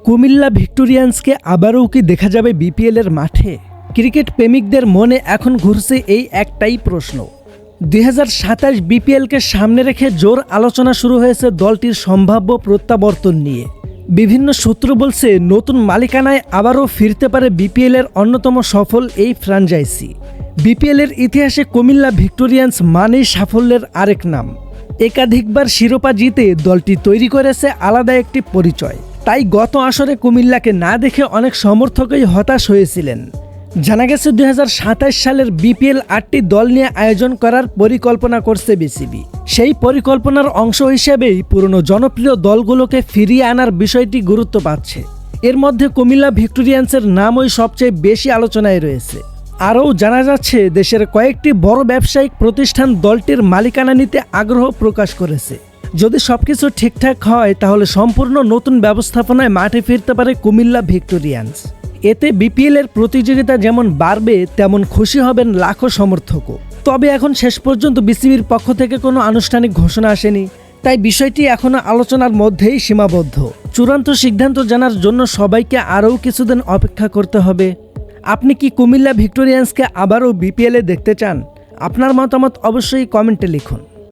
কুমিল্লা ভিক্টোরিয়ান্সকে আবারও কি দেখা যাবে বিপিএলের মাঠে? ক্রিকেট প্রেমিকদের মনে এখন ঘুরছে এই একটাই প্রশ্ন। 2027 বিপিএলকে সামনে রেখে জোর আলোচনা শুরু হয়েছে দলটির সম্ভাব্য প্রত্যাবর্তন নিয়ে। বিভিন্ন সূত্র বলছে নতুন মালিকানায় আবারও ফিরতে পারে বিপিএলের অন্যতম সফল এই ফ্র্যাঞ্চাইজি। বিপিএলের ইতিহাসে কুমিল্লা ভিক্টোরিয়ান্স মানেই সাফল্যের আরেক নাম। একাধিকবার শিরোপা জিতে দলটি তৈরি করেছে আলাদা একটি পরিচয়। তাই গত আসরে কুমিল্লাকে না দেখে অনেক সমর্থকই হতাশ হয়েছিলেন। জানা গেছে 2027 সালের বিপিএল 8টি দল নিয়ে আয়োজন করার পরিকল্পনা করছে বিসিবি। সেই পরিকল্পনার অংশ হিসেবেই পুরনো জনপ্রিয় দলগুলোকে ফিরিয়ে আনার বিষয়টি গুরুত্ব পাচ্ছে। এর মধ্যে কুমিল্লা ভিক্টোরিয়ান্সের নামই সবচেয়ে বেশি আলোচনায় রয়েছে। আরও জানা যাচ্ছে দেশের কয়েকটি বড় ব্যবসায়িক প্রতিষ্ঠান দলটির মালিকানা নিতে আগ্রহ প্রকাশ করেছে। যদি সবকিছু ঠিকঠাক হয় তাহলে সম্পূর্ণ নতুন ব্যবস্থাপনায় মাঠে ফিরতে পারে কুমিল্লা ভিক্টোরিয়ান্স। এতে বিপিএলের প্রতিযোগিতা যেমন বাড়বে তেমন খুশি হবেন লাখো সমর্থকও। তবে এখন শেষ পর্যন্ত বিসিবির পক্ষ থেকে কোনো আনুষ্ঠানিক ঘোষণা আসেনি, তাই বিষয়টি এখনও আলোচনার মধ্যেই সীমাবদ্ধ। চূড়ান্ত সিদ্ধান্ত জানার জন্য সবাইকে আরও কিছুদিন অপেক্ষা করতে হবে। আপনি কি কুমিল্লা ভিক্টোরিয়ান্সকে আবারও বিপিএলে দেখতে চান? আপনার মতামত অবশ্যই কমেন্টে লিখুন।